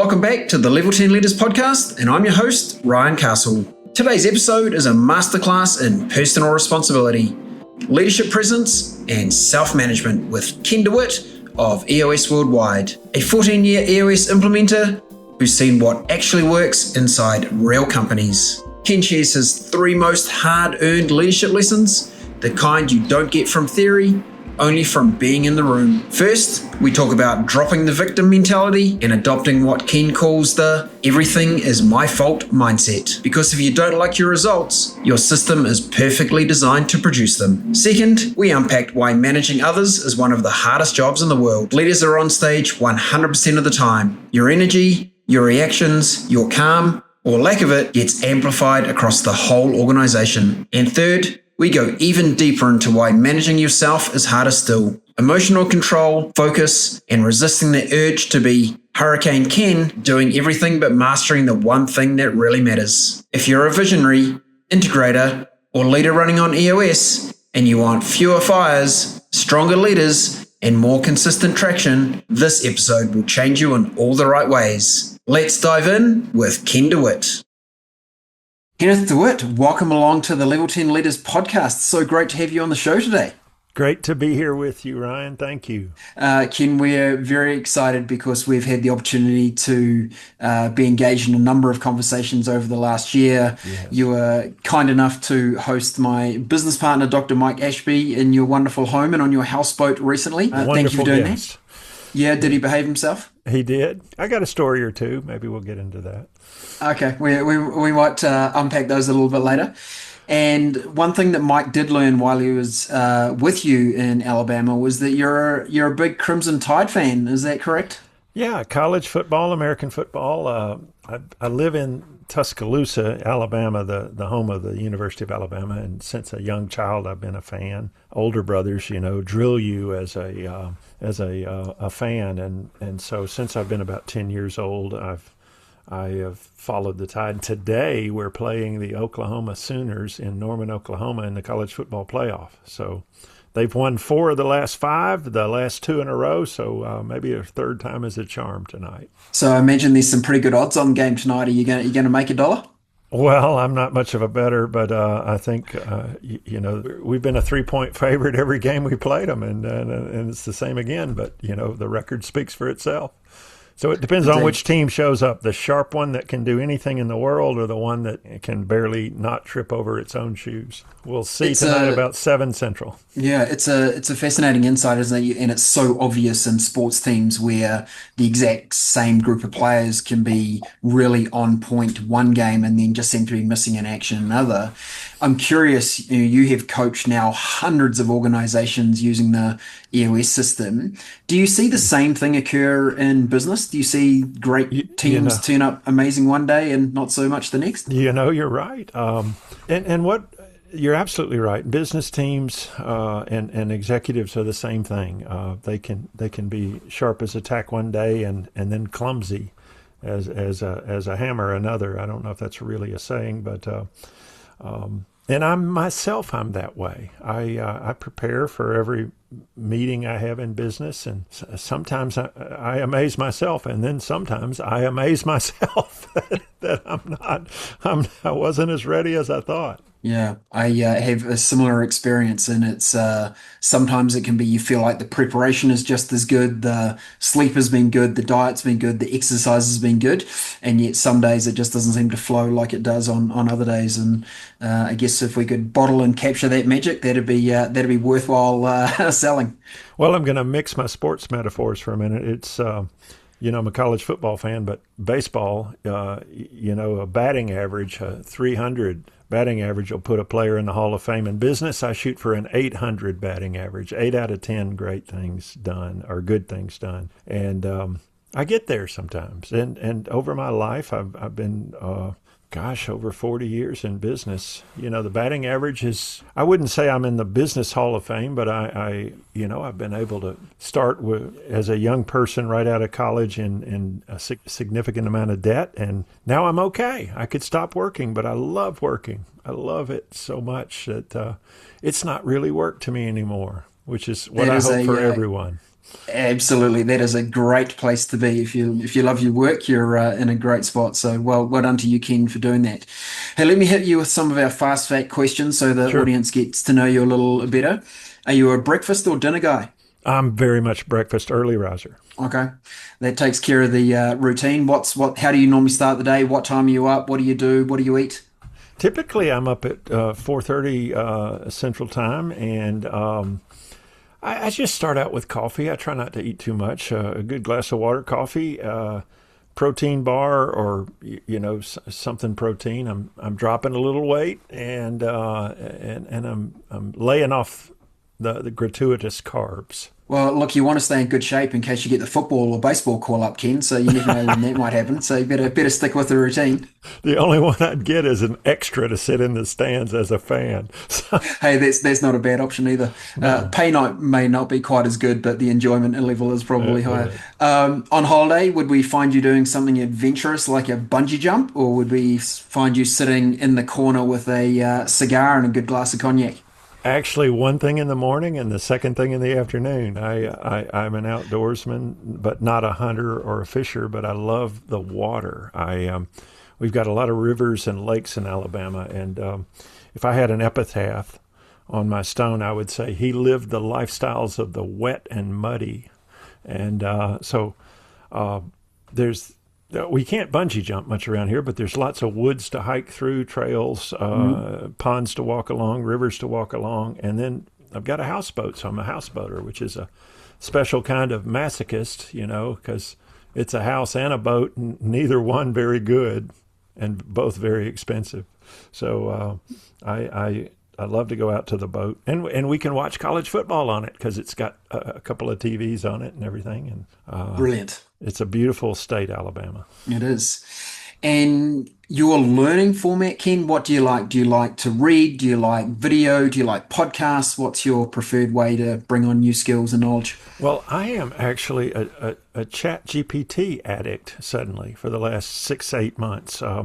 Welcome back to the Level 10 Leaders Podcast, and I'm your host, Ryan Castle. Today's episode is a masterclass in personal responsibility, leadership presence, and self-management with Ken DeWitt of EOS Worldwide, a 14-year EOS implementer who's seen what actually works inside real companies. Ken shares his 3 most hard-earned leadership lessons, the kind you don't get from theory, only from being in the room. First, we talk about dropping the victim mentality and adopting what Ken calls the everything is my fault mindset. Because if you don't like your results, your system is perfectly designed to produce them. Second, we unpacked why managing others is one of the hardest jobs in the world. Leaders are on stage 100% of the time. Your energy, your reactions, your calm, or lack of it, gets amplified across the whole organization. And third, we go even deeper into why managing yourself is harder still. Emotional control, focus, and resisting the urge to be Hurricane Ken, doing everything but mastering the one thing that really matters. If you're a visionary, integrator, or leader running on EOS, and you want fewer fires, stronger leaders, and more consistent traction, this episode will change you in all the right ways. Let's dive in with Ken DeWitt. Kenneth DeWitt, welcome along to the Level 10 Leaders Podcast. So great to have you on the show today. Great to be here with you, Ryan. Thank you. Ken, we're very excited because we've had the opportunity to be engaged in a number of conversations over the last year. Yes. You were kind enough to host my business partner, Dr. Mike Ashby, in your wonderful home and on your houseboat recently. Thank you for doing that. Yeah, did he behave himself? He did. I got a story or two. Maybe we'll get into that. Okay, we might unpack those a little bit later. And one thing that Mike did learn while he was with you in Alabama was that you're a big Crimson Tide fan. Is that correct? Yeah, college football, American football. I live in Tuscaloosa, Alabama, the home of the University of Alabama, and since a young child, I've been a fan. Older brothers, drill you as a fan, and so since I've been about 10 years old, I have followed the Tide. Today, we're playing the Oklahoma Sooners in Norman, Oklahoma, in the college football playoff. So they've won 4 of the last 5, the last 2 in a row. So maybe a third time is a charm tonight. So I imagine there's some pretty good odds on the game tonight. Are you going to make $1? Well, I'm not much of a bettor, but I think we've been a 3-point favorite every game we played them, and it's the same again. But the record speaks for itself. So it depends on which team shows up, the sharp one that can do anything in the world or the one that can barely not trip over its own shoes. We'll see tonight about 7 Central. Yeah, it's a fascinating insight, isn't it? And it's so obvious in sports teams where the exact same group of players can be really on point one game and then just seem to be missing in action another. I'm curious, you have coached now hundreds of organizations using the EOS system. Do you see the same thing occur in business? Do you see great teams turn up amazing one day and not so much the next? You're right. And what you're absolutely right. Business teams and executives are the same thing. They can be sharp as a tack one day and then clumsy as a hammer another. I don't know if that's really a saying, but and I'm that way. I prepare for every meeting I have in business, and sometimes I amaze myself, and then sometimes I amaze myself that I wasn't as ready as I thought. Yeah, I have a similar experience, and it's sometimes it can be you feel like the preparation is just as good, the sleep has been good, the diet's been good, the exercise has been good, and yet some days it just doesn't seem to flow like it does on other days. And I guess if we could bottle and capture that magic, that'd be worthwhile selling. Well, I'm going to mix my sports metaphors for a minute. It's I'm a college football fan, but baseball, a batting average, 300 batting average will put a player in the Hall of Fame. In business, I shoot for an 800 batting average, 8 out of 10 great things done or good things done. And I get there sometimes. And over my life, I've been over 40 years in business. The batting average is, I wouldn't say I'm in the business Hall of Fame, but I've been able to start as a young person right out of college in a significant amount of debt. And now I'm okay. I could stop working, but I love working. I love it so much that it's not really work to me anymore, which is what I hope for everyone. Absolutely, that is a great place to be. If you love your work, you're in a great spot. So well done to you, Ken, for doing that. Hey, let me hit you with some of our fast fact questions so the Sure. audience gets to know you a little better. Are you a breakfast or dinner guy? I'm very much breakfast early riser. Okay, that takes care of the routine. How do you normally start the day? What time are you up? What do you do? What do you eat? Typically, I'm up at 4:30 Central Time, and I just start out with coffee. I try not to eat too much. A good glass of water, coffee, protein bar, or something protein. I'm dropping a little weight, and I'm laying off the gratuitous carbs. Well, look, you want to stay in good shape in case you get the football or baseball call up, Ken. So you never know when that might happen. So you better stick with the routine. The only one I'd get is an extra to sit in the stands as a fan. So, Hey, that's not a bad option either. no, May not be quite as good, but the enjoyment level is probably it higher. is. On holiday, would we find you doing something adventurous like a bungee jump, or would we find you sitting in the corner with a cigar and a good glass of cognac? Actually, one thing in the morning and the second thing in the afternoon. I'm an outdoorsman, but not a hunter or a fisher. But I love the water. We've got a lot of rivers and lakes in Alabama, and if I had an epitaph on my stone, I would say he lived the lifestyles of the wet and muddy. And there's we can't bungee jump much around here, but there's lots of woods to hike through, trails, ponds to walk along, rivers to walk along, and then I've got a houseboat, so I'm a houseboater, which is a special kind of masochist, because it's a house and a boat, and neither one very good, and both very expensive. So I love to go out to the boat, and we can watch college football on it because it's got a couple of TVs on it and everything, and Brilliant. it's a beautiful state, Alabama. It is. And your learning format, Ken, what do you like? Do you like to read? Do you like video? Do you like podcasts? What's your preferred way to bring on new skills and knowledge? Well, I am actually a Chat GPT addict suddenly for the last 6, 8 months. I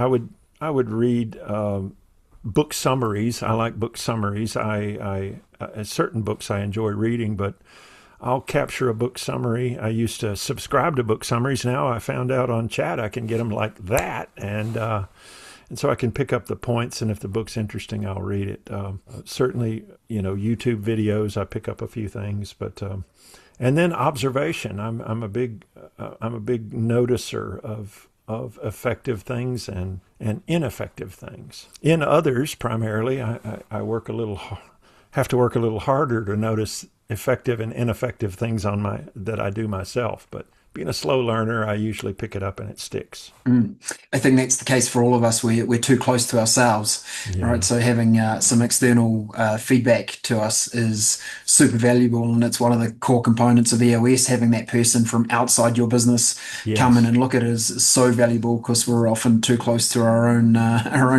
would read book summaries. I like book summaries. I certain books I enjoy reading, but I'll capture a book summary. I used to subscribe to book summaries. Now I found out on chat I can get them like that, and so I can pick up the points. And if the book's interesting, I'll read it. Certainly, YouTube videos. I pick up a few things, but and then observation. I'm a big noticer of effective things and ineffective things in others. Primarily, I work have to work a little harder to notice effective and ineffective things that I do myself. But being a slow learner, I usually pick it up and it sticks. I think that's the case for all of us. We're too close to ourselves, Yeah. right? So having some external feedback to us is super valuable, and it's one of the core components of EOS. Having that person from outside your business come in Yes. and look at it is so valuable because we're often too close to our own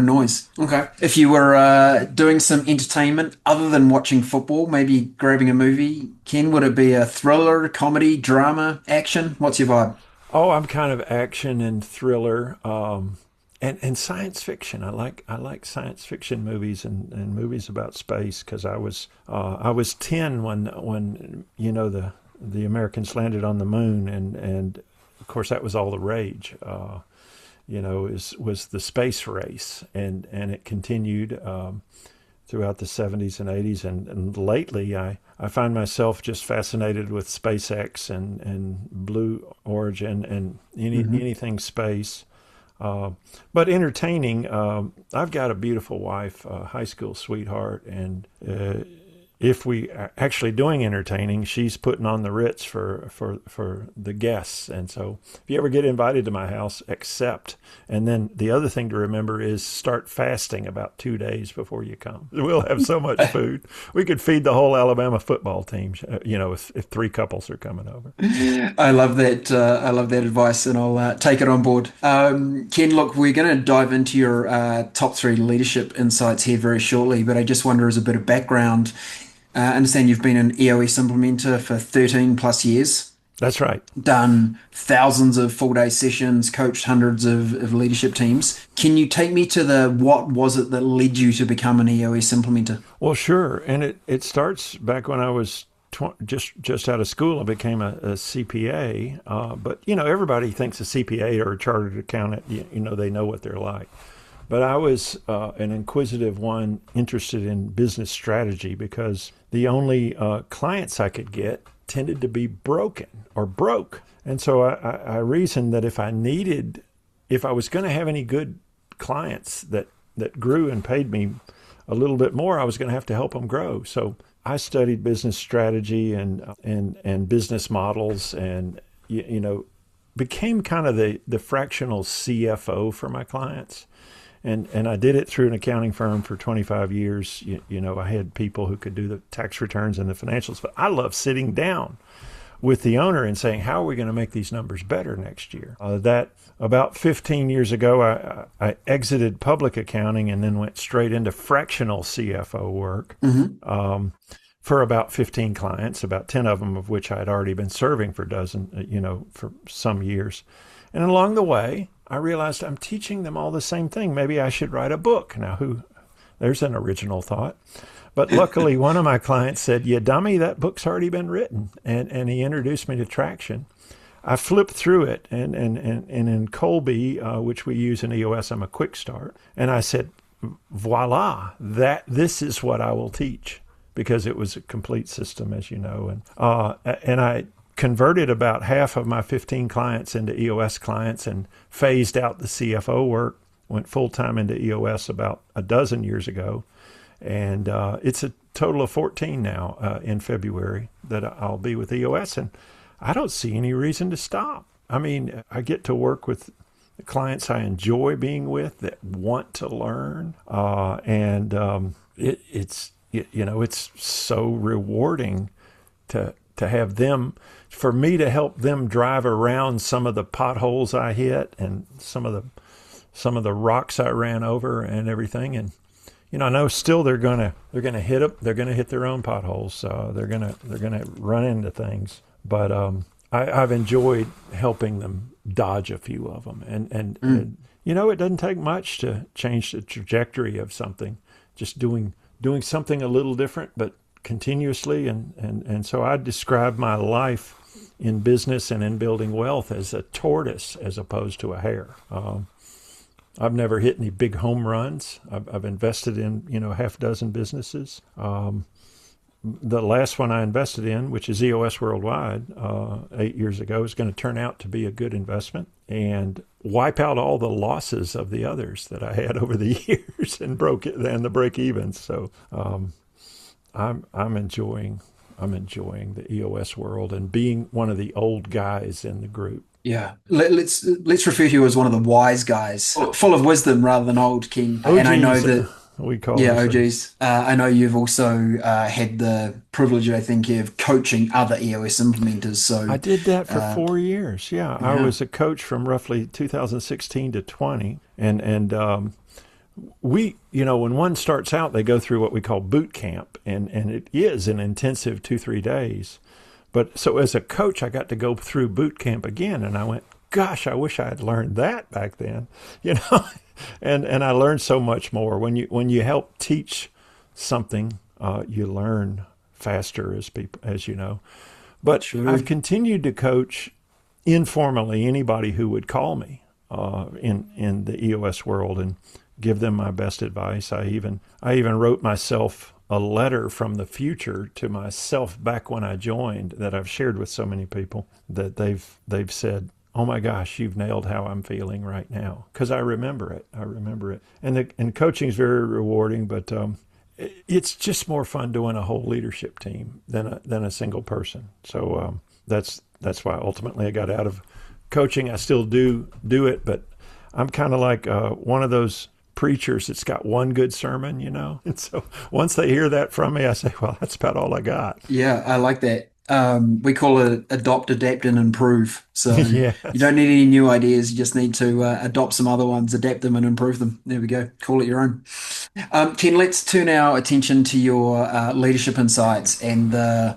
noise. Okay, if you were doing some entertainment other than watching football, maybe grabbing a movie, Ken, would it be a thriller, comedy, drama, action? What's your vibe? Oh, I'm kind of action and thriller, and science fiction. I like science fiction movies and movies about space because I was 10 when the Americans landed on the moon, and of course that was all the rage. Was the space race, and it continued throughout the 70s and 80s, and lately I find myself just fascinated with SpaceX and Blue Origin and anything space. But entertaining, I've got a beautiful wife, a high school sweetheart, and if we are actually doing entertaining, she's putting on the Ritz for the guests. And so if you ever get invited to my house, accept. And then the other thing to remember is start fasting about 2 days before you come. We'll have so much food. We could feed the whole Alabama football team, if 3 couples are coming over. I love that. I love that advice, and I'll take it on board. Ken, look, we're going to dive into your top 3 leadership insights here very shortly, but I just wonder, as a bit of background, I understand you've been an EOS implementer for 13 plus years, That's right. done thousands of full day sessions, coached hundreds of leadership teams. Can you take me to what was it that led you to become an EOS implementer? Well, sure. And it starts back when I was just out of school, I became a CPA. But everybody thinks a CPA or a chartered accountant, they know what they're like. But I was an inquisitive one, interested in business strategy, because the only clients I could get tended to be broken or broke. And so I reasoned that if I was going to have any good clients that grew and paid me a little bit more, I was going to have to help them grow. So I studied business strategy and business models, and became kind of the fractional CFO for my clients. And I did it through an accounting firm for 25 years. I had people who could do the tax returns and the financials, but I love sitting down with the owner and saying, how are we going to make these numbers better next year? That about 15 years ago, I exited public accounting and then went straight into fractional CFO work for about 15 clients, about 10 of them of which I had already been serving for for some years. And along the way, I realized I'm teaching them all the same thing. Maybe I should write a book. Now, there's an original thought. But luckily, one of my clients said, "You dummy, that book's already been written." And he introduced me to Traction. I flipped through it, and in Colby, which we use in EOS, I'm a quick start. And I said, voila, this is what I will teach, because it was a complete system, as you know. And I converted about half of my 15 clients into EOS clients and phased out the CFO work, went full-time into EOS about a dozen years ago. And it's a total of 14 now in February that I'll be with EOS. And I don't see any reason to stop. I mean, I get to work with clients I enjoy being with that want to learn. It's so rewarding to have them, for me to help them drive around some of the potholes I hit and some of the rocks I ran over and everything. And I know still they're gonna hit their own potholes. They're gonna run into things. But I've enjoyed helping them dodge a few of them. And it doesn't take much to change the trajectory of something. Just doing something a little different, but continuously. And so I describe my life in business and in building wealth as a tortoise as opposed to a hare. I've never hit any big home runs. I've invested in, half a dozen businesses. The last one I invested in, which is EOS Worldwide, 8 years ago, is going to turn out to be a good investment and wipe out all the losses of the others that I had over the years and the break evens. So I'm enjoying the EOS world and being one of the old guys in the group. Yeah, let's refer to you as one of the wise guys, full of wisdom rather than old, Ken. OGs, and I know that we call OGs. I know you've also had the privilege, I think, of coaching other EOS implementers. So I did that for 4 years. Yeah, I was a coach from roughly 2016 to 20, and we, when one starts out, they go through what we call boot camp, and it is an intensive 2-3 days. But so as a coach, I got to go through boot camp again, and I went, gosh, I wish I had learned that back then, and I learned so much more. When you help teach something, you learn faster, as you know. But sure. I've continued to coach informally anybody who would call me in the EOS world and give them my best advice. I even wrote myself a letter from the future to myself back when I joined that I've shared with so many people that they've said, "Oh my gosh, you've nailed how I'm feeling right now," because I remember it. And coaching is very rewarding, but it's just more fun doing a whole leadership team than a single person. So that's why ultimately I got out of coaching. I still do it, but I'm kind of like one of those preachers that's got one good sermon, and so once they hear that from me, I say, well, that's about all I got. Yeah, I like that. We call it adopt, adapt, and improve. So yes. You don't need any new ideas. You just need to adopt some other ones, adapt them, and improve them. There we go. Call it your own. Ken, let's turn our attention to your leadership insights and the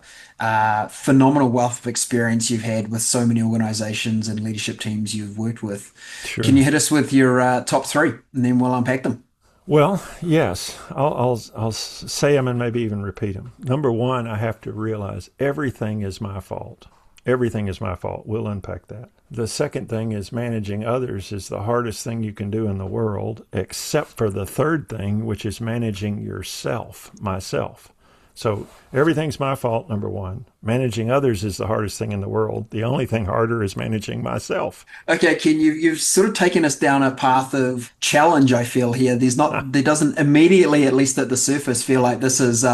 phenomenal wealth of experience you've had with so many organizations and leadership teams you've worked with. Sure. Can you hit us with your top 3, and then we'll unpack them? Well, yes, I'll say them and maybe even repeat them. Number one, I have to realize everything is my fault. Everything is my fault. We'll unpack that. The second thing is managing others is the hardest thing you can do in the world, except for the third thing, which is managing yourself, myself. So everything's my fault, number one. Managing others is the hardest thing in the world. The only thing harder is managing myself. Okay, Ken, you've sort of taken us down a path of challenge, I feel here. There doesn't immediately, at least at the surface, feel like this is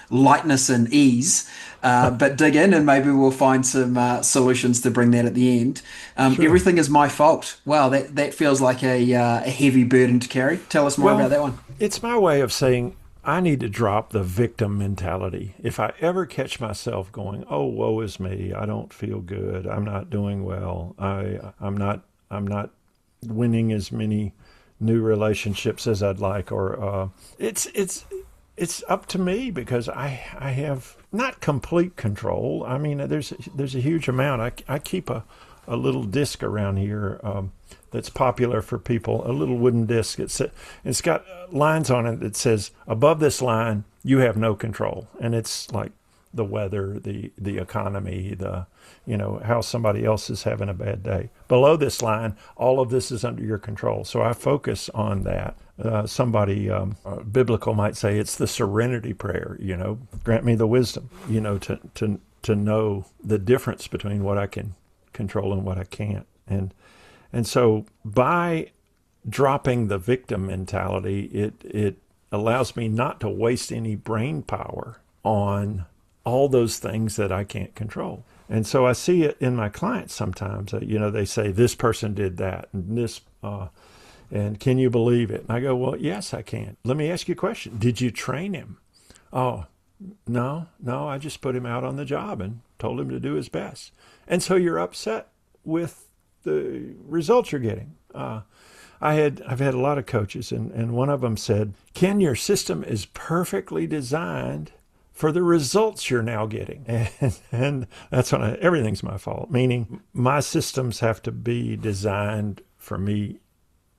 lightness and ease. But dig in and maybe we'll find some solutions to bring that at the end. Sure. Everything is my fault. Wow, that feels like a heavy burden to carry. Tell us more about Well, that one. it's my way of saying I need to drop the victim mentality. If I ever catch myself going, "Oh, woe is me. I don't feel good. I'm not doing well. I'm not winning as many new relationships as I'd like," or it's up to me because I have not complete control. I mean, there's a huge amount. I keep a little disc around here that's popular for people, a little wooden disc. It's got lines on it that says, above this line, you have no control. And it's like the weather, the economy, how somebody else is having a bad day. Below this line, all of this is under your control. So I focus on that. Somebody biblical might say it's the serenity prayer, grant me the wisdom, to know the difference between what I can control and what I can't. And so by dropping the victim mentality, it allows me not to waste any brain power on all those things that I can't control. And so I see it in my clients sometimes. They say this person did that, and can you believe it? And I go, well, yes, I can. Let me ask you a question. Did you train him? Oh, no, I just put him out on the job and told him to do his best. And so you're upset with the results you're getting. I've had a lot of coaches, and one of them said, "Ken, your system is perfectly designed for the results you're now getting," and that's when everything's my fault. Meaning, my systems have to be designed for me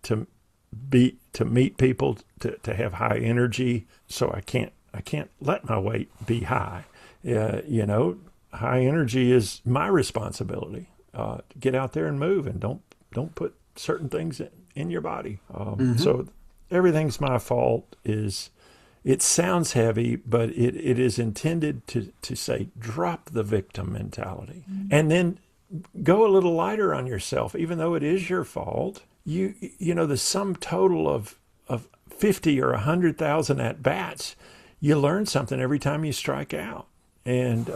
to meet people, to have high energy. So I can't let my weight be high. High energy is my responsibility. Get out there and move, and don't put certain things in your body. So everything's my fault it sounds heavy, but it is intended to say drop the victim mentality, and then go a little lighter on yourself, even though it is your fault. The sum total of 50 or 100,000 at bats, you learn something every time you strike out, and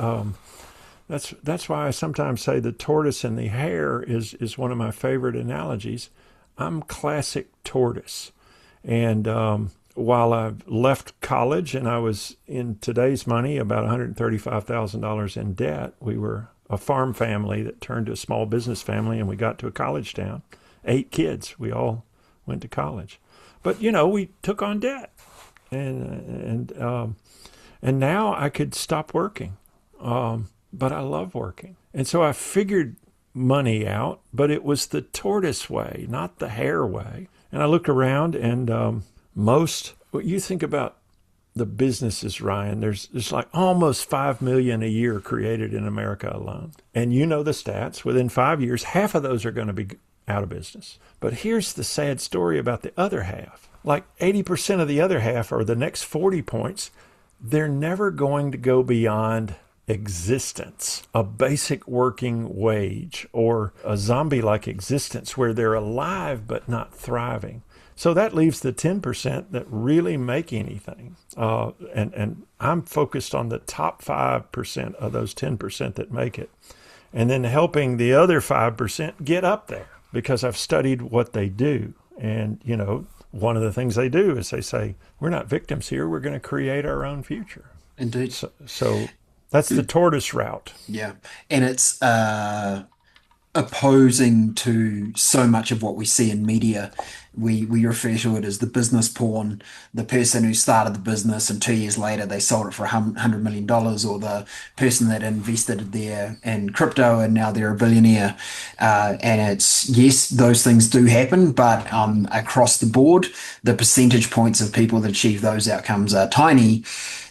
that's why I sometimes say the tortoise and the hare is one of my favorite analogies. I'm classic tortoise. And while I left college and I was in today's money about $135,000 in debt, we were a farm family that turned to a small business family, and we got to a college town. 8 kids. We all went to college. But, we took on debt. And now I could stop working. But I love working. And so I figured money out, but it was the tortoise way, not the hare way. And I looked around, and you think about the businesses, Ryan, there's like almost 5 million a year created in America alone. And you know the stats, within 5 years, half of those are going to be out of business. But here's the sad story about the other half. Like 80% of the other half, or the next 40 points, they're never going to go beyond existence, a basic working wage, or a zombie-like existence where they're alive but not thriving. So that leaves the 10% that really make anything. And I'm focused on the top 5% of those 10% that make it, and then helping the other 5% get up there, because I've studied what they do. And, one of the things they do is they say, we're not victims here. We're going to create our own future. Indeed. So that's the tortoise route. Yeah. And it's opposing to so much of what we see in media. we refer to it as the business porn. The person who started the business and 2 years later they sold it for $100 million, or the person that invested there in crypto and now they're a billionaire. And it's, yes, those things do happen, but across the board, the percentage points of people that achieve those outcomes are tiny.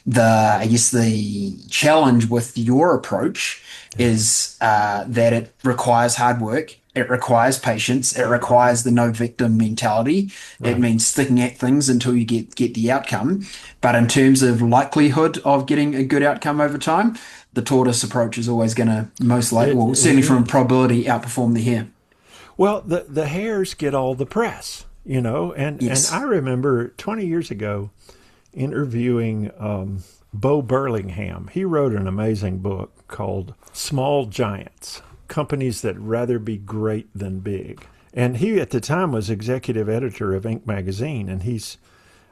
I guess the challenge with your approach is that it requires hard work. It requires patience. It requires the no victim mentality. It means sticking at things until you get the outcome. But in terms of likelihood of getting a good outcome over time, the tortoise approach is always going to most likely, well, certainly from a probability, outperform the hare. Well, the hares get all the press, and Yes. I remember 20 years ago interviewing Bo Burlingham. He wrote an amazing book called Small Giants, Companies That Rather Be Great Than Big. And he at the time was executive editor of Inc. magazine, and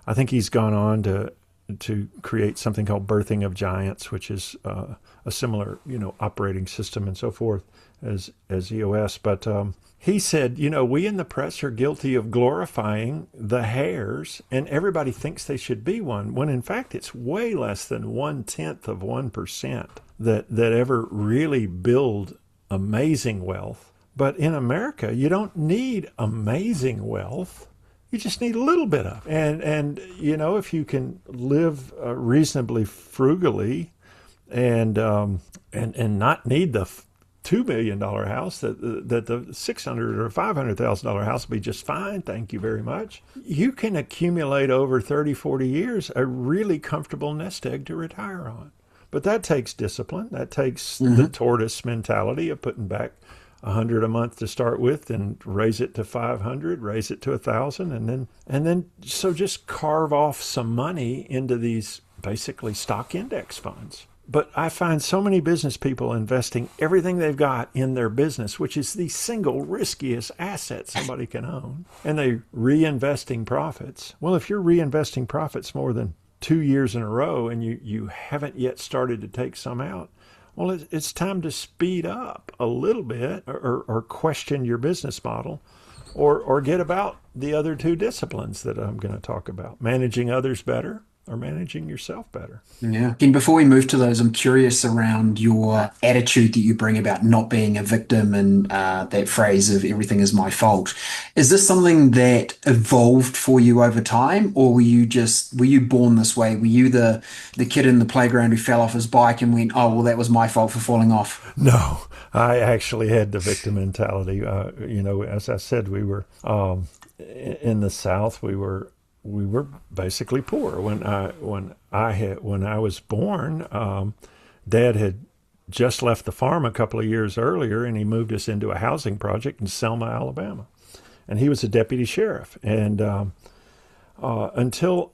I think he's gone on to create something called Birthing of Giants, which is a similar, operating system and so forth as EOS. But he said, we in the press are guilty of glorifying the hares, and everybody thinks they should be one, when in fact it's way less than 0.1% that ever really build amazing wealth. But in America, you don't need amazing wealth. You just need a little bit of it. And if you can live reasonably frugally and not need the $2 million house, that the $600,000 or $500,000 house will be just fine, thank you very much. You can accumulate over 30, 40 years a really comfortable nest egg to retire on. But that takes discipline. That takes the tortoise mentality of putting back $100 a month to start with, and raise it to 500, raise it to 1,000, and then so just carve off some money into these basically stock index funds. But I find so many business people investing everything they've got in their business, which is the single riskiest asset somebody can own, and they're reinvesting profits. Well, if you're reinvesting profits more than 2 years in a row and you haven't yet started to take some out, well, it's time to speed up a little bit, or question your business model, or get about the other two disciplines that I'm going to talk about: managing others better or managing yourself better. Yeah. And before we move to those, I'm curious around your attitude that you bring about not being a victim, and that phrase of everything is my fault. Is this something that evolved for you over time, or were you born this way? Were you the kid in the playground who fell off his bike and went, oh, well, that was my fault for falling off? No, I actually had the victim mentality. As I said, we were in the South. We were basically poor when I was born. Dad had just left the farm a couple of years earlier, and he moved us into a housing project in Selma, Alabama, and he was a deputy sheriff. And until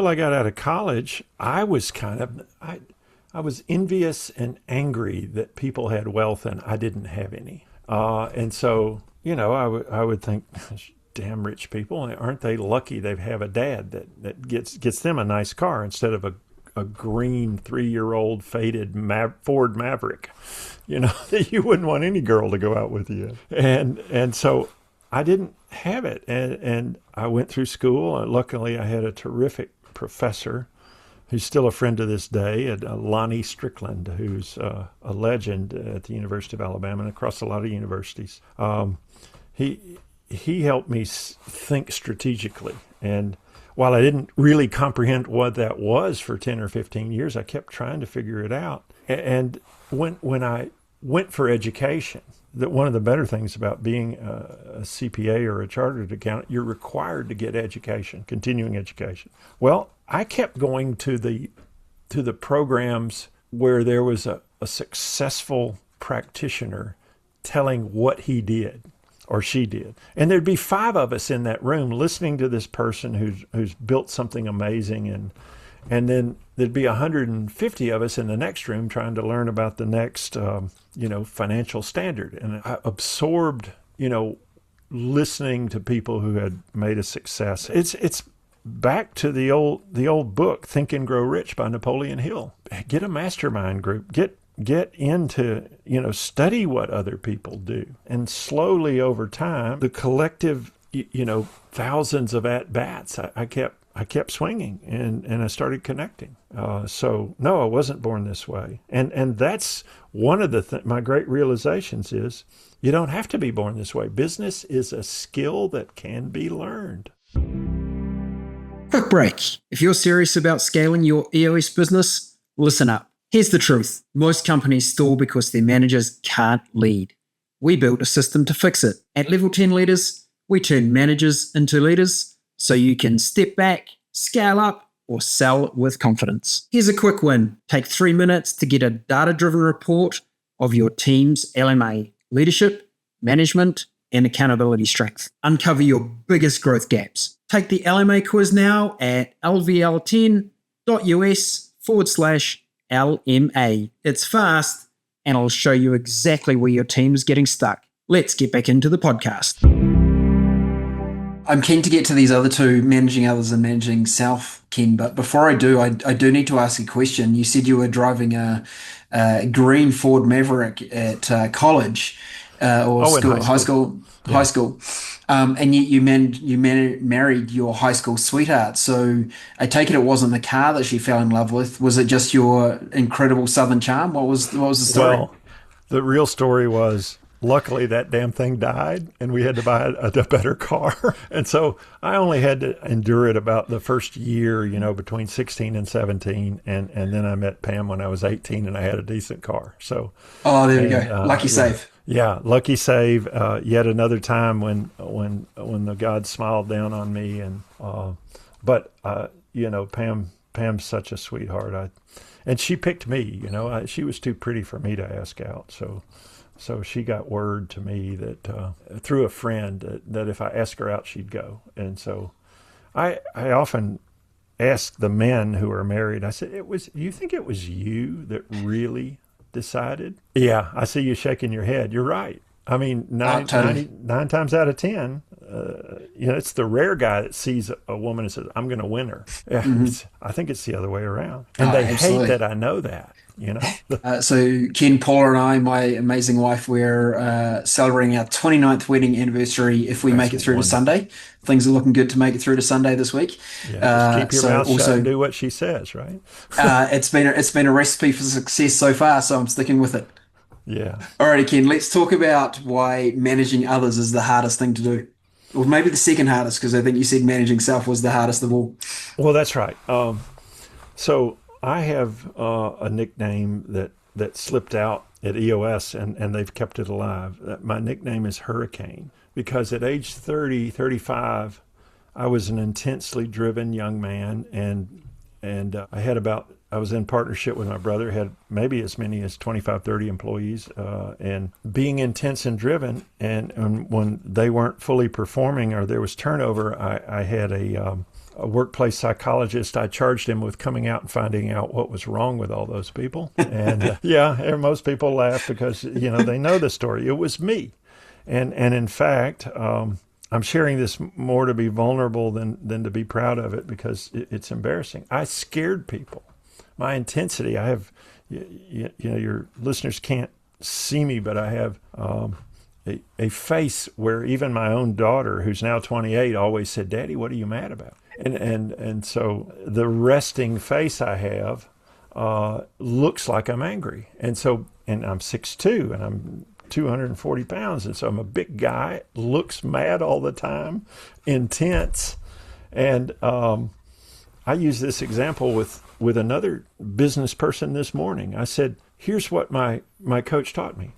I got out of college, I was I was envious and angry that people had wealth and I didn't have any. And so I would think, damn rich people, aren't they lucky they have a dad that gets them a nice car instead of a green 3-year-old faded Ford Maverick, that you wouldn't want any girl to go out with you. And so I didn't have it, and I went through school. Luckily, I had a terrific professor who's still a friend to this day, Lonnie Strickland, who's a legend at the University of Alabama and across a lot of universities. He helped me think strategically. And while I didn't really comprehend what that was for 10 or 15 years, I kept trying to figure it out. And when I went for education, that one of the better things about being a CPA or a chartered accountant, you're required to get education, continuing education. Well, I kept going to the programs where there was a successful practitioner telling what he did or she did. And there'd be 5 of us in that room listening to this person who's built something amazing, and then there'd be 150 of us in the next room trying to learn about the next financial standard. And I absorbed listening to people who had made a success. It's back to the old book, Think and Grow Rich by Napoleon Hill. Get a mastermind group. Get into, study what other people do. And slowly over time, the collective, thousands of at bats. I kept swinging, and I started connecting. So no, I wasn't born this way, and that's one of my great realizations is you don't have to be born this way. Business is a skill that can be learned. Quick break. If you're serious about scaling your EOS business, listen up. Here's the truth. Most companies stall because their managers can't lead. We built a system to fix it. At Level 10 Leaders, we turn managers into leaders so you can step back, scale up, or sell with confidence. Here's a quick win. Take 3 minutes to get a data-driven report of your team's LMA, leadership, management, and accountability strength. Uncover your biggest growth gaps. Take the LMA quiz now at lvl10.us/LMA. It's fast, and it'll show you exactly where your team's getting stuck. Let's get back into the podcast. I'm keen to get to these other two, managing others and managing self, Ken, but before I do, I do need to ask a question. You said you were driving a green Ford Maverick at college high school. And you married your high school sweetheart. So I take it wasn't the car that she fell in love with. Was it just your incredible Southern charm? What was the story? Well, the real story was, luckily that damn thing died and we had to buy a better car. And so I only had to endure it about the first year, between 16 and 17. And then I met Pam when I was 18 and I had a decent car. So, there we go. Lucky save. Yeah, lucky save. Yet another time when the God smiled down on me, but Pam's such a sweetheart. And she picked me. She was too pretty for me to ask out. So she got word to me that through a friend that if I asked her out, she'd go. And so I often ask the men who are married. I said, you think it was you that really decided? Yeah, I see you shaking your head. You're right. I mean, nine times out of 10, it's the rare guy that sees a woman and says, I'm going to win her. Yeah, I think it's the other way around. And they hate that I know that, So Ken, Paula and I, my amazing wife, we're celebrating our 29th wedding anniversary if we make it through to Sunday. Things are looking good to make it through to Sunday this week. Yeah, keep your mouth shut and do what she says, right? It's been a recipe for success so far, so I'm sticking with it. Yeah. Alrighty, Ken, let's talk about why managing others is the hardest thing to do. Or maybe the second hardest, because I think you said managing self was the hardest of all. Well, that's right. So I have a nickname that slipped out at EOS, and they've kept it alive. My nickname is Hurricane, because at age 30, 35, I was an intensely driven young man, and I was in partnership with my brother, had maybe as many as 25, 30 employees, and being intense and driven. And when they weren't fully performing or there was turnover, I had a workplace psychologist. I charged him with coming out and finding out what was wrong with all those people. And most people laugh because, they know the story. It was me. And in fact, I'm sharing this more to be vulnerable than to be proud of it, because it's embarrassing. I scared people. My intensity, I have, your listeners can't see me, but I have a face where even my own daughter, who's now 28, always said, Daddy, what are you mad about? And so the resting face I have looks like I'm angry. And I'm 6'2", and I'm 240 pounds. And so I'm a big guy, looks mad all the time, intense. And I use this example with another business person this morning. I said, here's what my coach taught me.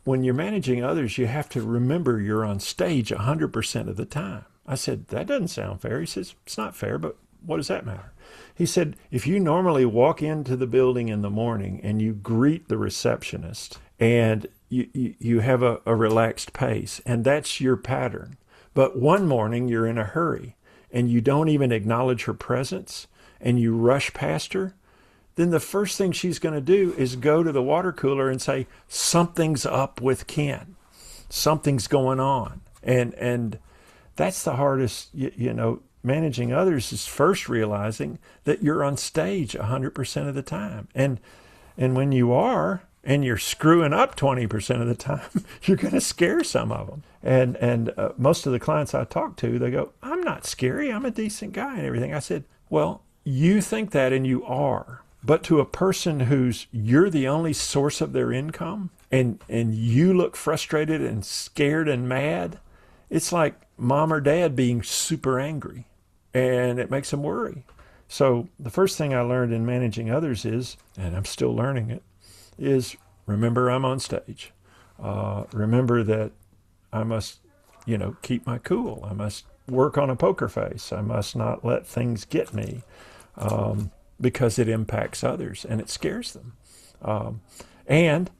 When you're managing others, you have to remember you're on stage 100% of the time. I said, that doesn't sound fair. He says, it's not fair, but what does that matter? He said, if you normally walk into the building in the morning and you greet the receptionist and you have a relaxed pace, and that's your pattern, but one morning you're in a hurry and you don't even acknowledge her presence and you rush past her, then the first thing she's going to do is go to the water cooler and say, something's up with Ken. Something's going on. And that's the hardest, managing others is first realizing that you're on stage 100% of the time. And when you are, and you're screwing up 20% of the time, you're going to scare some of them. And most of the clients I talk to, they go, I'm not scary. I'm a decent guy and everything. I said, well, you think that and you are. But to a person you're the only source of their income and you look frustrated and scared and mad, it's like mom or dad being super angry, and it makes them worry. So the first thing I learned in managing others is, and I'm still learning it, is remember I'm on stage. Remember that I must, keep my cool. I must work on a poker face. I must not let things get me because it impacts others and it scares them. And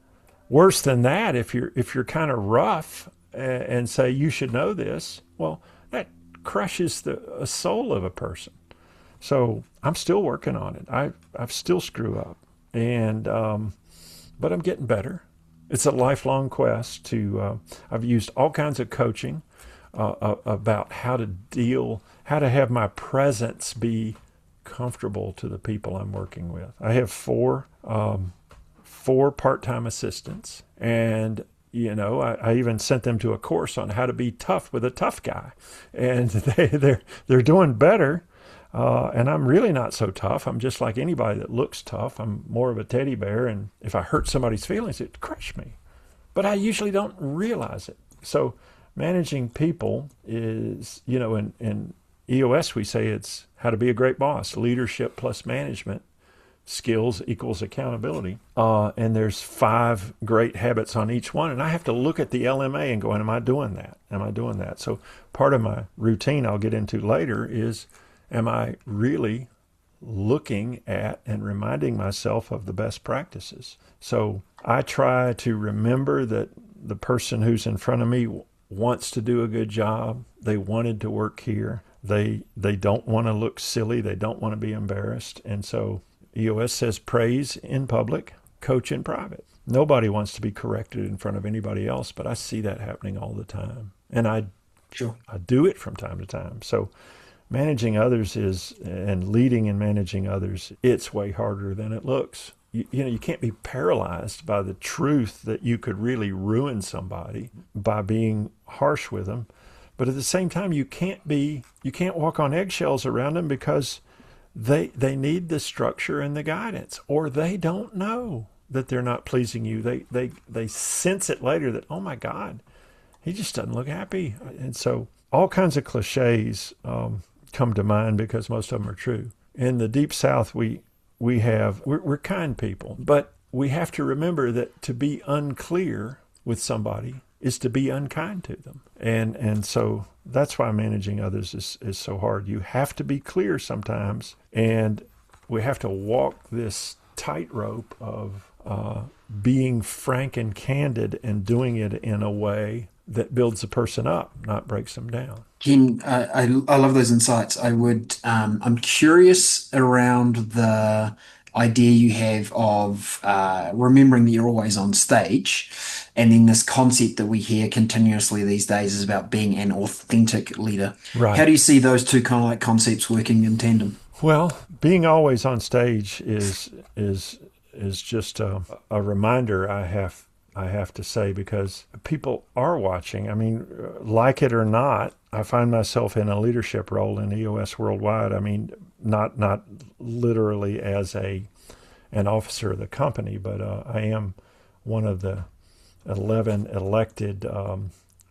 worse than that, if you're kind of rough and say you should know this, well, that crushes the soul of a person. So I'm still working on it. I've still screw up, but I'm getting better. It's a lifelong quest to. I've used all kinds of coaching about how to have my presence be comfortable to the people I'm working with. I have four part-time assistants, and I even sent them to a course on how to be tough with a tough guy, and they're doing better. And I'm really not so tough. I'm just like anybody that looks tough. I'm more of a teddy bear, and if I hurt somebody's feelings, it crushes me. But I usually don't realize it. So managing people is, in EOS we say it's how to be a great boss. Leadership plus management skills equals accountability. And there's 5 great habits on each one. And I have to look at the LMA and go, am I doing that? Am I doing that? So part of my routine I'll get into later is, am I really looking at and reminding myself of the best practices? So I try to remember that the person who's in front of me wants to do a good job. They wanted to work here. They don't want to look silly. They don't want to be embarrassed. And so EOS says praise in public, coach in private. Nobody wants to be corrected in front of anybody else, but I see that happening all the time. And I do it from time to time. So managing others and leading and managing others, it's way harder than it looks. You can't be paralyzed by the truth that you could really ruin somebody by being harsh with them. But at the same time, you can't walk on eggshells around them because they need the structure and the guidance, or they don't know that they're not pleasing you. They sense it later that, oh my God, he just doesn't look happy. And so all kinds of cliches come to mind because most of them are true. In the Deep South, we're kind people, but we have to remember that to be unclear with somebody is to be unkind to them. And so that's why managing others is so hard. You have to be clear sometimes, and we have to walk this tightrope of being frank and candid and doing it in a way that builds a person up, not breaks them down. Ken, I love those insights. I'm curious around the idea you have of remembering that you're always on stage, and then this concept that we hear continuously these days is about being an authentic leader. Right. How do you see those two kind of like concepts working in tandem? Well, being always on stage is just a reminder I have to say, because people are watching. I mean, like it or not, I find myself in a leadership role in EOS worldwide. I mean, not literally as an officer of the company, but I am one of the 11 elected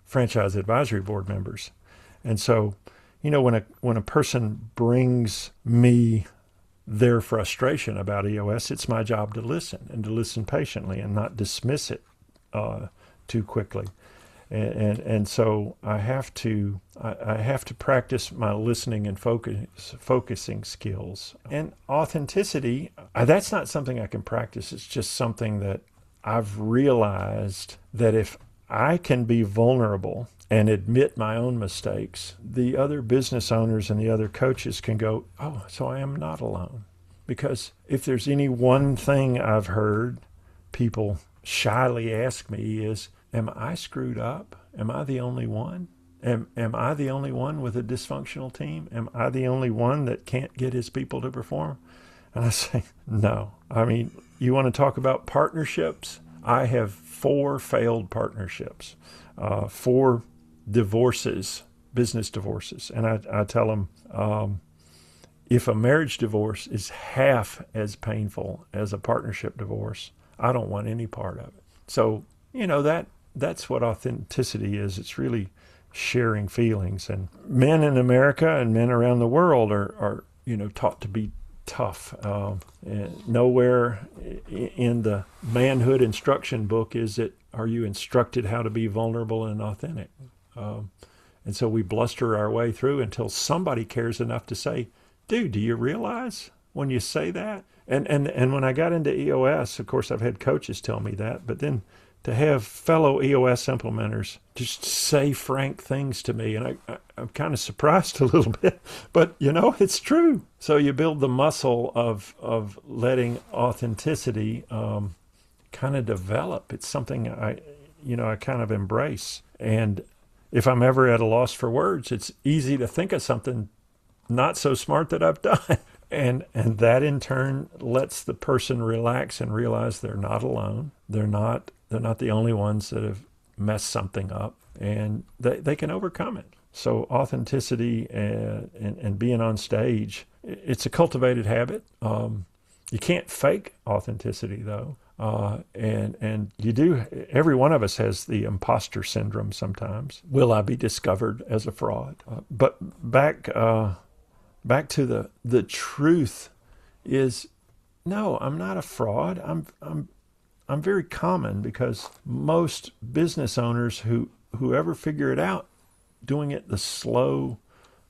franchise advisory board members. And so, when a person brings me their frustration about EOS, it's my job to listen, and to listen patiently and not dismiss it too quickly. And so I have to practice my listening and focusing skills. And authenticity, that's not something I can practice. It's just something that I've realized that if I can be vulnerable and admit my own mistakes, the other business owners and the other coaches can go, oh, so I am not alone. Because if there's any one thing I've heard people shyly ask me is, am I screwed up? Am I the only one? Am I the only one with a dysfunctional team? Am I the only one that can't get his people to perform? And I say, no. I mean, you want to talk about partnerships? I have 4 failed partnerships, 4 divorces, business divorces. And I tell them, if a marriage divorce is half as painful as a partnership divorce, I don't want any part of it. So, that's what authenticity is. It's really sharing feelings. And men in America and men around the world are taught to be tough. And nowhere in the manhood instruction book are you instructed how to be vulnerable and authentic. And so we bluster our way through until somebody cares enough to say, dude, do you realize when you say that? And when I got into EOS, of course, I've had coaches tell me that, but then to have fellow EOS implementers just say frank things to me, and I'm kind of surprised a little bit, but it's true. So you build the muscle of letting authenticity kind of develop. It's something I kind of embrace. And if I'm ever at a loss for words, it's easy to think of something not so smart that I've done. And that in turn lets the person relax and realize they're not alone. They're not the only ones that have messed something up, and they can overcome it. So authenticity and being on stage, it's a cultivated habit. You can't fake authenticity though. And you do, every one of us has the imposter syndrome sometimes. Will I be discovered as a fraud? But back to the truth is, no, I'm not a fraud. I'm very common, because most business owners who ever figure it out, doing it the slow,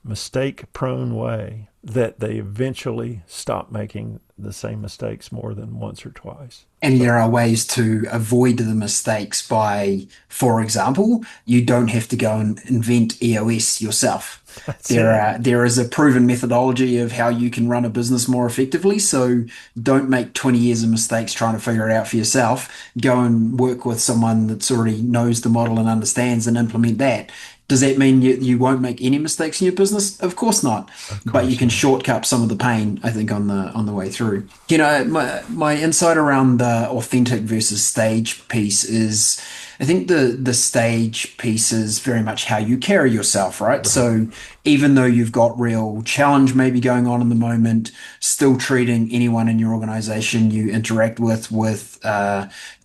mistake-prone way, that they eventually stop making the same mistakes more than once or twice. And there are ways to avoid the mistakes by, for example, you don't have to go and invent EOS yourself. There is a proven methodology of how you can run a business more effectively. So don't make 20 years of mistakes trying to figure it out for yourself. Go and work with someone that's already knows the model and understands, and implement that. Does that mean you won't make any mistakes in your business? Of course not. But you can shortcut some of the pain, I think, on the way through. My insight around the authentic versus stage piece is, I think the stage piece is very much how you carry yourself, right? So even though you've got real challenge maybe going on in the moment, still treating anyone in your organization you interact with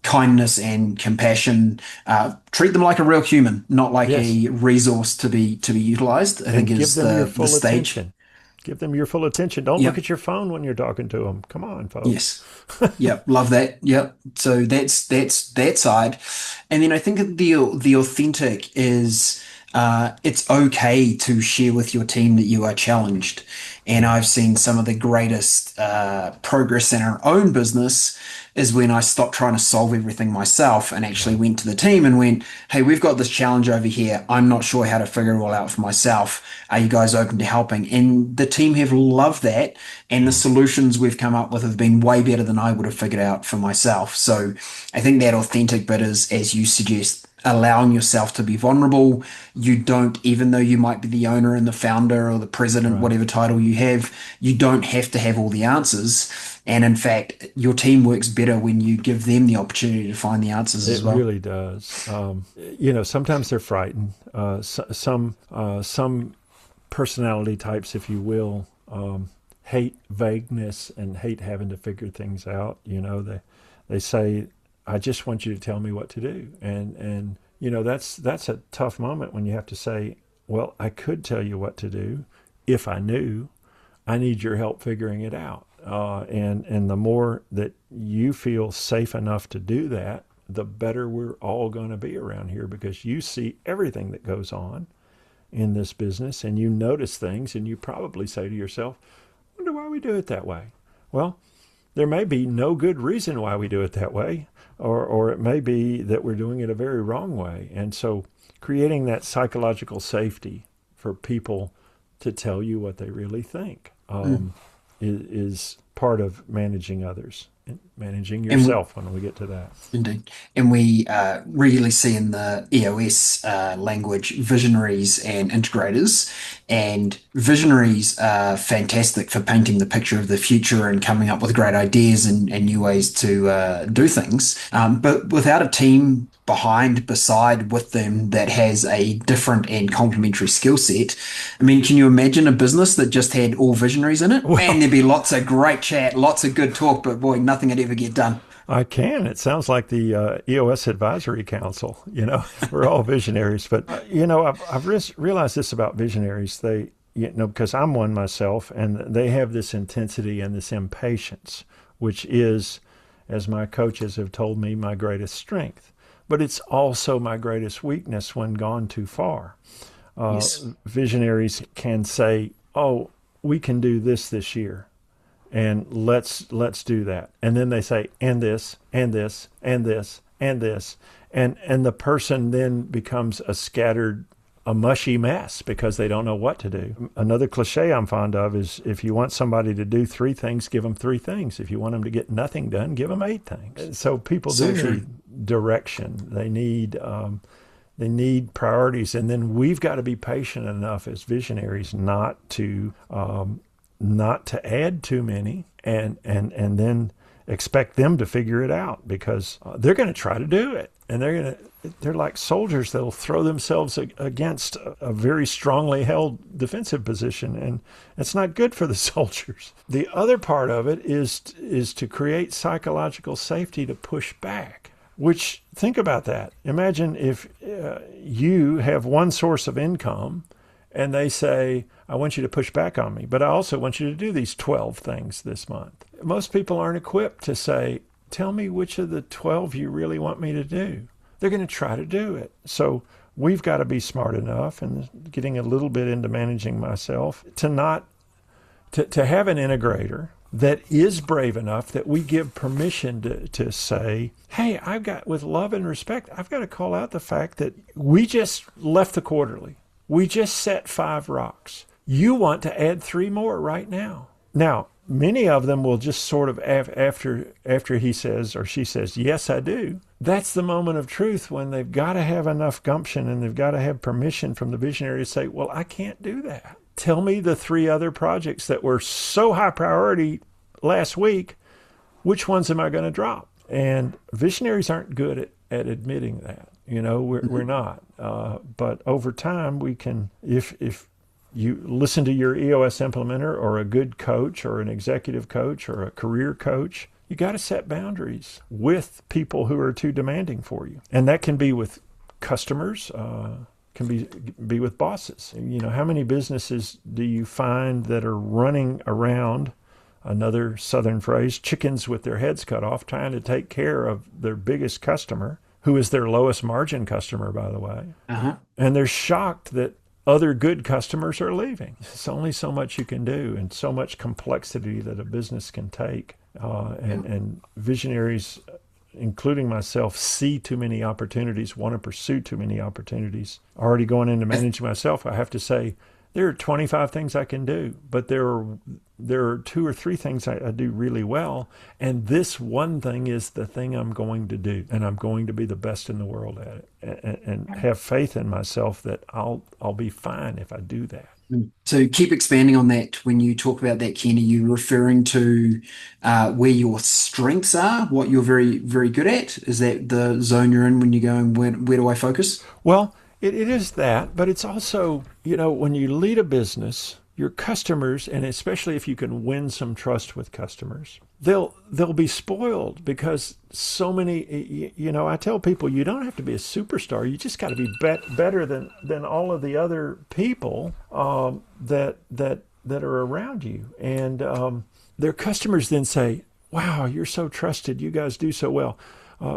kindness and compassion. Treat them like a real human, not like a resource to be utilized. I think is the stage. Attention. Give them your full attention. Don't look at your phone when you're talking to them. Come on, folks. Yes. Yep. Love that. Yep. So that's that side. And then I think the authentic is, it's okay to share with your team that you are challenged. And I've seen some of the greatest progress in our own business is when I stopped trying to solve everything myself and actually went to the team and went, hey, we've got this challenge over here. I'm not sure how to figure it all out for myself. Are you guys open to helping? And the team have loved that. And the solutions we've come up with have been way better than I would have figured out for myself. So I think that authentic bit is, as you suggest, allowing yourself to be vulnerable. You don't, even though you might be the owner and the founder or the president, whatever title you have, you don't have to have all the answers. And in fact, your team works better when you give them the opportunity to find the answers as well. It really does. Sometimes they're frightened. Some personality types, if you will, hate vagueness and hate having to figure things out. They say, I just want you to tell me what to do. And that's a tough moment when you have to say, well, I could tell you what to do if I knew. I need your help figuring it out. And the more that you feel safe enough to do that, the better we're all going to be around here, because you see everything that goes on in this business and you notice things, and you probably say to yourself, I wonder why we do it that way. Well, there may be no good reason why we do it that way, or it may be that we're doing it a very wrong way. And so creating that psychological safety for people to tell you what they really think is part of managing others. managing yourself when we get to that. Indeed. And we regularly see in the EOS language visionaries and integrators. And visionaries are fantastic for painting the picture of the future and coming up with great ideas and new ways to do things. But without a team beside with them that has a different and complementary skill set. I mean, can you imagine a business that just had all visionaries in it? Man, there'd be lots of great chat, lots of good talk, but boy, nothing would ever get done. I can. It sounds like the EOS Advisory Council. We're all visionaries. But, I've realized this about visionaries. They, because I'm one myself, and they have this intensity and this impatience, which is, as my coaches have told me, my greatest strength. But it's also my greatest weakness when gone too far. Yes. Visionaries can say, "Oh, we can do this year, and let's do that." And then they say, "And this, and this, and this, and this," and the person then becomes a mushy mess because they don't know what to do. Another cliche I'm fond of is, if you want somebody to do 3 things, give them 3 things. If you want them to get nothing done, give them 8 things. So people do need direction. They need priorities, and then we've got to be patient enough as visionaries not to add too many, and then expect them to figure it out, because they're going to try to do it, and they're like soldiers that'll throw themselves against a very strongly held defensive position, and it's not good for the soldiers. The other part of it is to create psychological safety to push back. Which, think about that. Imagine if you have one source of income and they say, "I want you to push back on me, but I also want you to do these 12 things this month." Most people aren't equipped to say, "Tell me which of the 12 you really want me to do." They're going to try to do it. So we've got to be smart enough, and getting a little bit into managing myself, to have an integrator that is brave enough that we give permission to say, "Hey, with love and respect, I've got to call out the fact that we just left the quarterly. We just set 5 rocks. You want to add 3 more right now." Now, many of them will just sort of, after he says or she says, "Yes, I do." That's the moment of truth, when they've got to have enough gumption and they've got to have permission from the visionary to say, "Well, I can't do that. Tell me the 3 other projects that were so high priority last week. Which ones am I going to drop?" And visionaries aren't good at admitting that. We're not. But over time, we can, if you listen to your EOS implementer or a good coach or an executive coach or a career coach, you got to set boundaries with people who are too demanding for you. And that can be with customers, can be with bosses. How many businesses do you find that are running around, another Southern phrase, chickens with their heads cut off, trying to take care of their biggest customer, who is their lowest margin customer, by the way. Uh-huh. And they're shocked that other good customers are leaving. It's only so much you can do, and so much complexity that a business can take. And visionaries, including myself, see too many opportunities, want to pursue too many opportunities. Already going into managing myself, I have to say, there are 25 things I can do, but there are 2 or 3 things I do really well, and this one thing is the thing I'm going to do, and I'm going to be the best in the world at it, and have faith in myself that I'll be fine if I do that. So keep expanding on that. When you talk about that, Ken, are you referring to where your strengths are, what you're very, very good at? Is that the zone you're in when you're going, where do I focus? Well, it is that, but it's also, when you lead a business, your customers, and especially if you can win some trust with customers, they'll be spoiled, because so many, I tell people, you don't have to be a superstar. You just got to be better than all of the other people that are around you. And their customers then say, "Wow, you're so trusted. You guys do so well."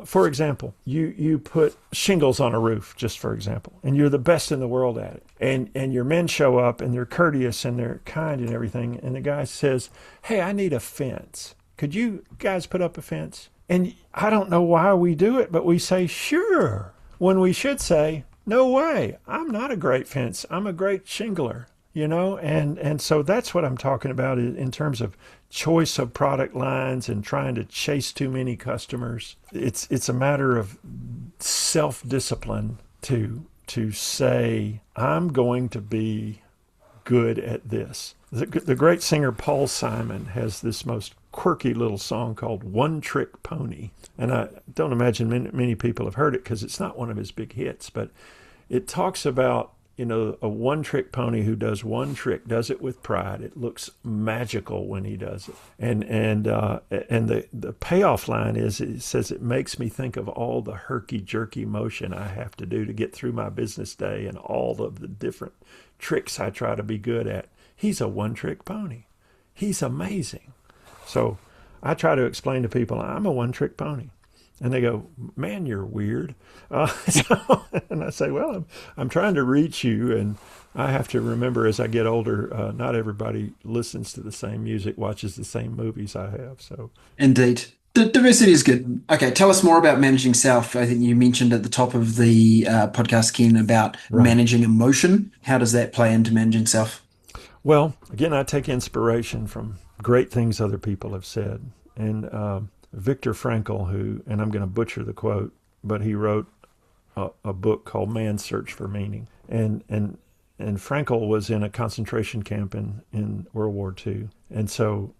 For example, you put shingles on a roof, just for example, and you're the best in the world at it. And your men show up, and they're courteous and they're kind and everything. And the guy says, "Hey, I need a fence. Could you guys put up a fence?" And I don't know why we do it, but we say, "Sure," when we should say, "No way. I'm not a great fence. I'm a great shingler." and so that's what I'm talking about in terms of choice of product lines and trying to chase too many customers. It's a matter of self-discipline to say, I'm going to be good at this. The great singer Paul Simon has this most quirky little song called One Trick Pony. And I don't imagine many people have heard it because it's not one of his big hits, but it talks about, a one-trick pony who does one trick, does it with pride. It looks magical when he does it. And the payoff line is, it says, it makes me think of all the herky-jerky motion I have to do to get through my business day and all of the different tricks I try to be good at. He's a one-trick pony. He's amazing. So I try to explain to people, I'm a one-trick pony. And they go, man, you're weird. And I say, well, I'm trying to reach you, and I have to remember as I get older, not everybody listens to the same music, watches the same movies I have. So, Indeed. Diversity is good. Okay, tell us more about managing self. I think you mentioned at the top of the podcast, Ken, about managing emotion. How does that play into managing self? Well, again, I take inspiration from great things other people have said. And Viktor Frankl, and I'm going to butcher the quote, but he wrote a book called Man's Search for Meaning. And Frankl was in a concentration camp in World War II. And so,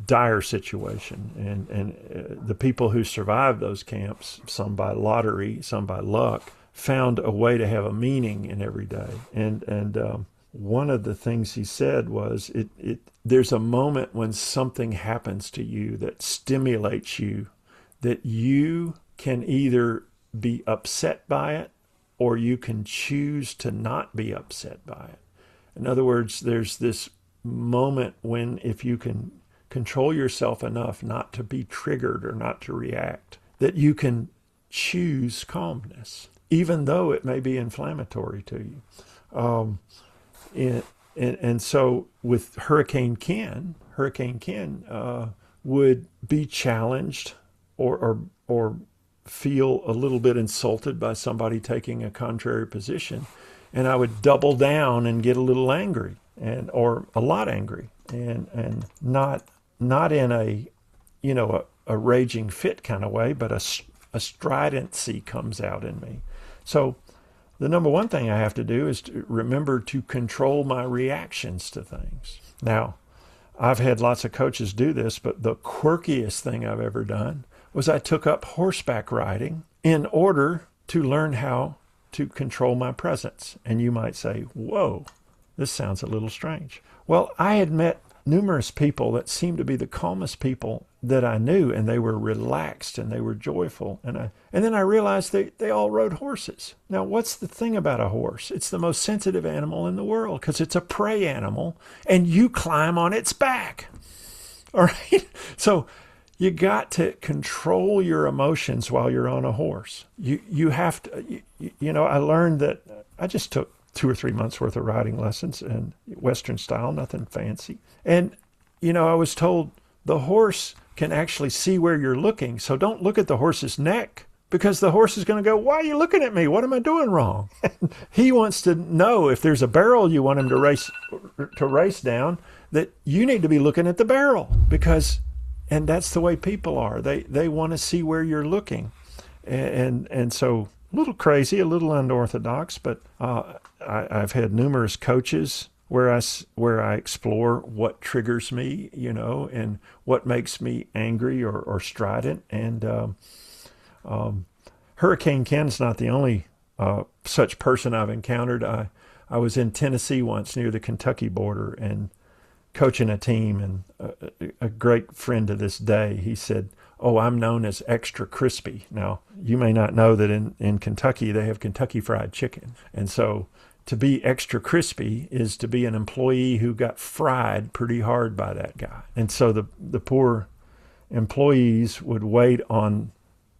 dire situation. And the people who survived those camps, some by lottery, some by luck, found a way to have a meaning in every day. And one of the things he said was, there's a moment when something happens to you that stimulates you, that you can either be upset by it or you can choose to not be upset by it. In other words, there's this moment when, if you can control yourself enough not to be triggered or not to react, that you can choose calmness, even though it may be inflammatory to you. And so with Hurricane Ken would be challenged or feel a little bit insulted by somebody taking a contrary position, and I would double down and get a little angry or a lot angry, and not in a raging fit kind of way, but a stridency comes out in me. So the number one thing I have to do is to remember to control my reactions to things. Now, I've had lots of coaches do this, but the quirkiest thing I've ever done was I took up horseback riding in order to learn how to control my presence. And you might say, whoa, this sounds a little strange. Well, I had met numerous people that seemed to be the calmest people that I knew, and they were relaxed and they were joyful. And then I realized they all rode horses. Now, what's the thing about a horse? It's the most sensitive animal in the world because it's a prey animal, and you climb on its back. All right? So you got to control your emotions while you're on a horse. You have to, I learned that I just took 2 or 3 months worth of riding lessons, and Western style, nothing fancy. And, I was told the horse can actually see where you're looking. So don't look at the horse's neck, because the horse is going to go, why are you looking at me? What am I doing wrong? He wants to know if there's a barrel you want him to race down, that you need to be looking at the barrel, and that's the way people are. They want to see where you're looking. And so a little crazy, a little unorthodox, but I've had numerous coaches where I explore what triggers me, and what makes me angry or strident. And Hurricane Ken's not the only such person I've encountered. I was in Tennessee once near the Kentucky border and coaching a team, and a great friend to this day, he said, oh, I'm known as extra crispy. Now, you may not know that in Kentucky, they have Kentucky Fried Chicken. And so to be extra crispy is to be an employee who got fried pretty hard by that guy. And so the poor employees would wait on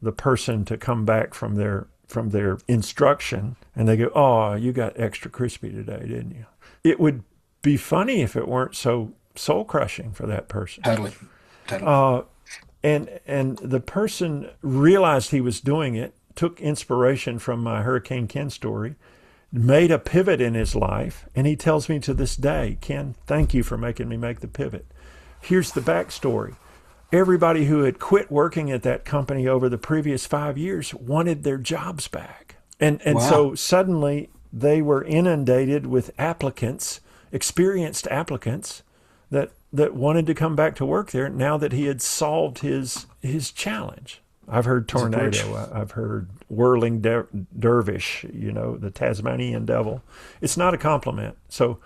the person to come back from their instruction, and they go, oh, you got extra crispy today, didn't you? It would be funny if it weren't so soul-crushing for that person. Totally. And the person realized he was doing it, took inspiration from my Hurricane Ken story, made a pivot in his life, and he tells me to this day, Ken, thank you for making me make the pivot. Here's the backstory. Everybody who had quit working at that company over the previous 5 years wanted their jobs back. And Wow. So suddenly they were inundated with applicants, experienced applicants, that wanted to come back to work there now that he had solved his challenge. I've heard tornado. I've heard whirling dervish, the Tasmanian devil. It's not a compliment. So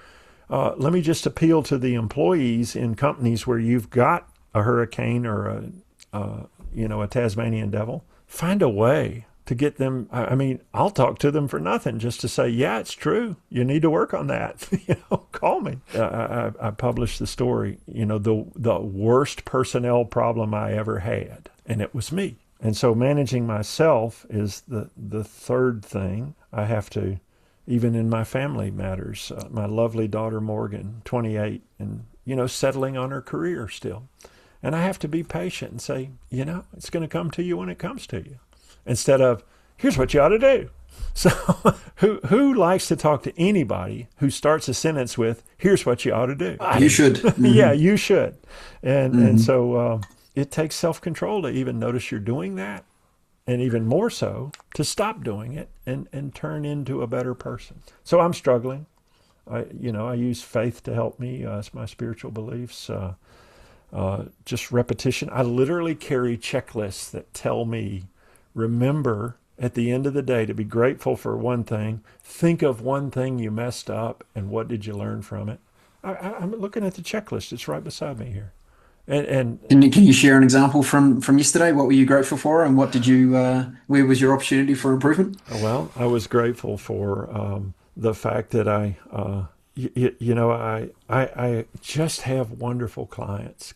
let me just appeal to the employees in companies where you've got a hurricane or a Tasmanian devil. Find a way to get them. I mean, I'll talk to them for nothing just to say, yeah, it's true. You need to work on that. Call me. I published the story, the worst personnel problem I ever had, and it was me. And so managing myself is the third thing I have to, even in my family matters. My lovely daughter, Morgan, 28, and, settling on her career still. And I have to be patient and say, it's going to come to you when it comes to you. Instead of, here's what you ought to do. So who likes to talk to anybody who starts a sentence with, here's what you ought to do? You should. Mm-hmm. Yeah, you should. And so it takes self-control to even notice you're doing that, and even more so to stop doing it and turn into a better person. So I'm struggling. I use faith to help me. It's my spiritual beliefs. Just repetition. I literally carry checklists that tell me, remember at the end of the day to be grateful for one thing. Think of one thing you messed up and what did you learn from it. I'm looking at the checklist. It's right beside me here. And can you share an example from yesterday? What were you grateful for, and what did you? Where was your opportunity for improvement? Well, I was grateful for the fact that I just have wonderful clients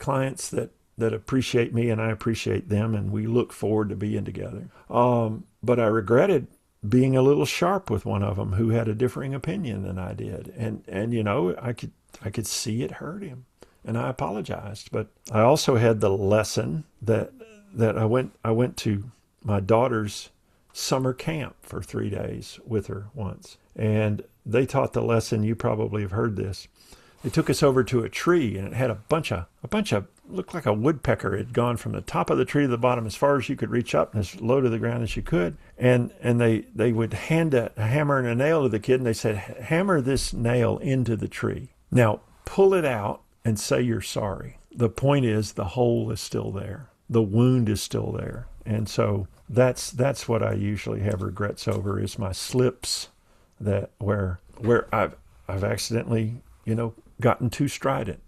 that appreciate me and I appreciate them, and we look forward to being together. But I regretted being a little sharp with one of them who had a differing opinion than I did, and I could see it hurt him. And I apologized, but I also had the lesson that I went to my daughter's summer camp for 3 days with her once, and they taught the lesson. You probably have heard this. They took us over to a tree, and it had a bunch of looked like a woodpecker had gone from the top of the tree to the bottom as far as you could reach up and as low to the ground as you could. And they would hand a hammer and a nail to the kid, and they said, hammer this nail into the tree. Now pull it out and say you're sorry. The point is the hole is still there. The wound is still there. And so that's what I usually have regrets over, is my slips that where I've accidentally, gotten too strident.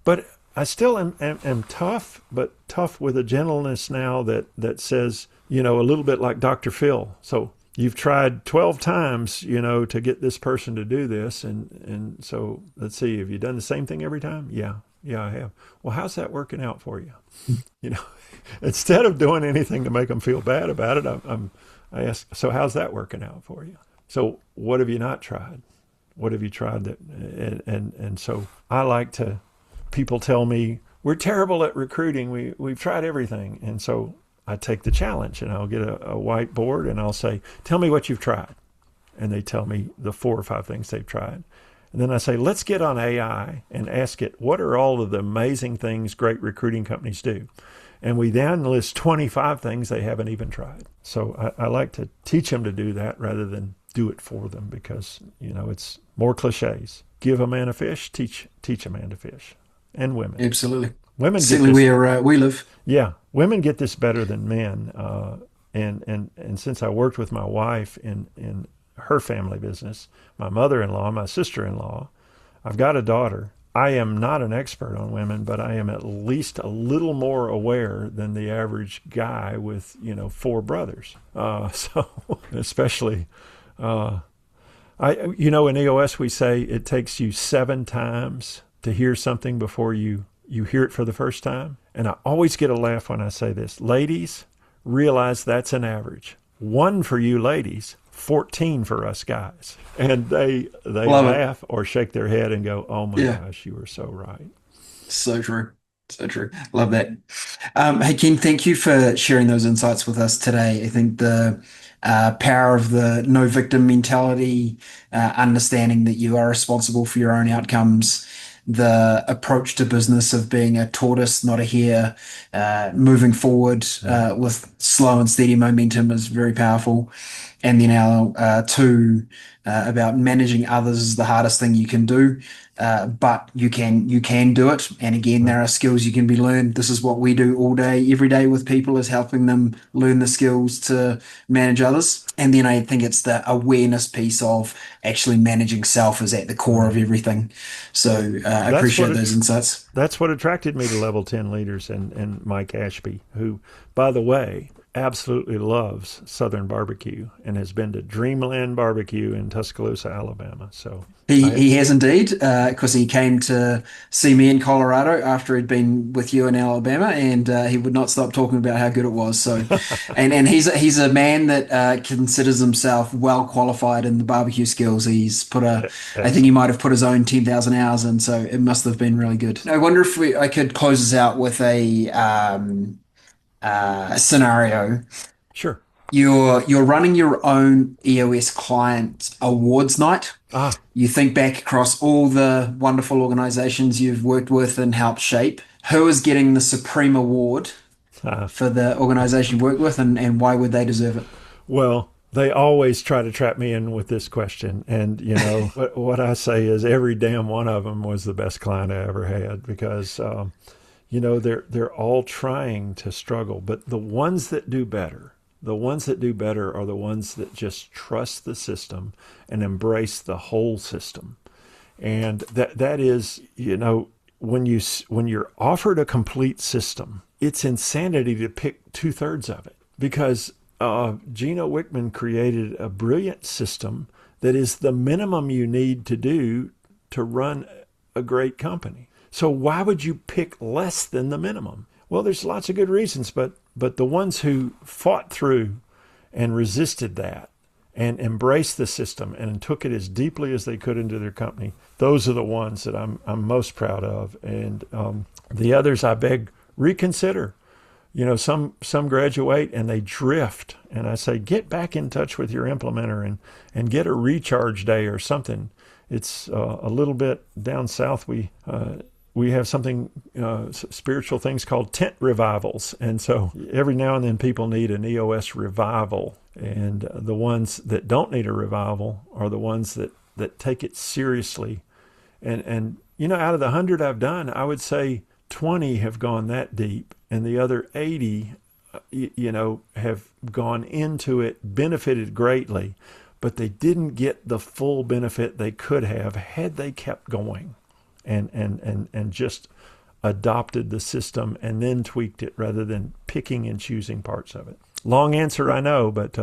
But I still am tough, but tough with a gentleness now that says, a little bit like Dr. Phil. So you've tried 12 times, to get this person to do this. And so let's see, have you done the same thing every time? Yeah, I have. Well, how's that working out for you? Instead of doing anything to make them feel bad about it, I ask, so how's that working out for you? So what have you not tried? What have you tried that, and so I like to, people tell me, we're terrible at recruiting. We've tried everything. And so I take the challenge, and I'll get a whiteboard, and I'll say, tell me what you've tried. And they tell me the 4 or 5 things they've tried. And then I say, let's get on AI and ask it, what are all of the amazing things great recruiting companies do? And we then list 25 things they haven't even tried. So I like to teach them to do that rather than do it for them, because, it's more cliches. Give a man a fish, teach a man to fish. And women. Absolutely. Women certainly get this, where we live. Yeah, women get this better than men. And since I worked with my wife in her family business, my mother-in-law, my sister-in-law, I've got a daughter. I am not an expert on women, but I am at least a little more aware than the average guy with 4 brothers. So especially, in EOS we say it takes you 7 times to hear something before you hear it for the first time. And I always get a laugh when I say this. Ladies, realize that's an average. 1 for you ladies, 14 for us guys. And they laugh or shake their head and go, oh my gosh, you were so right. So true. So true. Love that. Hey, Ken, thank you for sharing those insights with us today. I think the power of the no victim mentality, understanding that you are responsible for your own outcomes, the approach to business of being a tortoise, not a hare, moving forward with slow and steady momentum is very powerful. And then our two about managing others is the hardest thing you can do, but you can do it. And again, there are skills you can be learned. This is what we do all day, every day with people, is helping them learn the skills to manage others. And then I think it's the awareness piece of actually managing self is at the core of everything. So I appreciate those insights. That's what attracted me to Level 10 Leaders and Mike Ashby, who, by the way, absolutely loves Southern barbecue and has been to Dreamland Barbecue in Tuscaloosa, Alabama. So he has indeed, because he came to see me in Colorado after he'd been with you in Alabama, and he would not stop talking about how good it was. So, and he's a man that considers himself well qualified in the barbecue skills. He's put I think he might have put his own 10,000 hours in, so it must have been really good. I wonder if I could close this out with a scenario. Sure. You're running your own EOS client awards night. You think back across all the wonderful organizations you've worked with and helped shape. Who is getting the supreme award for the organization you work with, and why would they deserve it? Well, they always try to trap me in with this question. And, what I say is every damn one of them was the best client I ever had, because they're all trying to struggle, but the ones that do better are the ones that just trust the system and embrace the whole system. And that is, when you're offered a complete system, it's insanity to pick 2/3 of it, because Gino Wickman created a brilliant system that is the minimum you need to do to run a great company. So why would you pick less than the minimum? Well, there's lots of good reasons, but the ones who fought through and resisted that and embraced the system and took it as deeply as they could into their company, those are the ones that I'm most proud of. And the others, I beg, reconsider. Some graduate and they drift, and I say, get back in touch with your implementer and get a recharge day or something. It's a little bit down south. We have something, spiritual things called tent revivals. And so every now and then people need an EOS revival. And the ones that don't need a revival are the ones that take it seriously. And out of the 100 I've done, I would say 20 have gone that deep. And the other 80, have gone into it, benefited greatly, but they didn't get the full benefit they could have had they kept going. And just adopted the system and then tweaked it rather than picking and choosing parts of it. Long answer, I know, but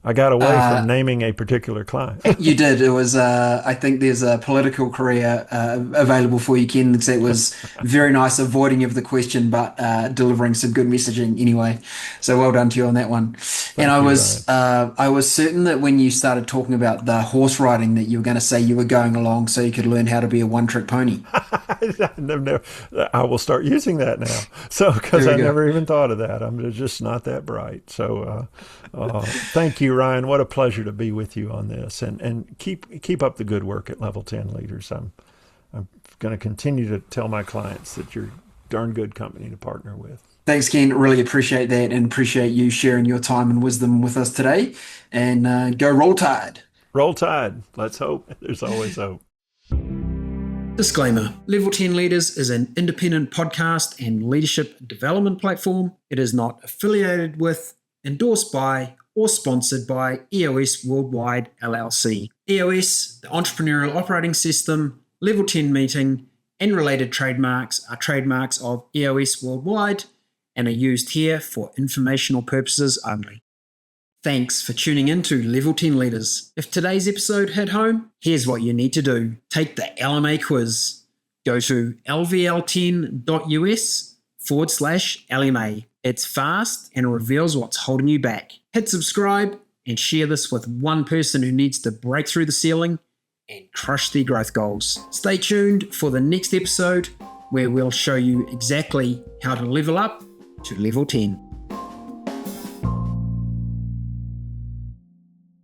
I got away from naming a particular client. You did. It was, I think there's a political career available for you, Ken. It was very nice avoiding of the question, but delivering some good messaging anyway. So well done to you on that one. And I was certain that when you started talking about the horse riding that you were going to say you were going along so you could learn how to be a one-trick pony. No, I will start using that now. So, because I never even thought of that. I'm just not that bright. So thank you, Ryan. What a pleasure to be with you on this, and keep up the good work at Level 10 Leaders. I'm going to continue to tell my clients that you're a darn good company to partner with. Thanks, Ken. Really appreciate that, and appreciate you sharing your time and wisdom with us today. And go Roll Tide. Roll Tide. Let's hope. There's always hope. Disclaimer: Level 10 Leaders is an independent podcast and leadership development platform. It is not affiliated with, endorsed by, or sponsored by EOS Worldwide LLC. EOS, the Entrepreneurial Operating System, Level 10 Meeting, and related trademarks are trademarks of EOS Worldwide and are used here for informational purposes only. Thanks for tuning in to Level 10 Leaders. If today's episode hit home, here's what you need to do. Take the LMA quiz. Go to lvl10.us/LMA. It's fast and reveals what's holding you back. Hit subscribe and share this with one person who needs to break through the ceiling and crush their growth goals. Stay tuned for the next episode where we'll show you exactly how to level up to Level 10.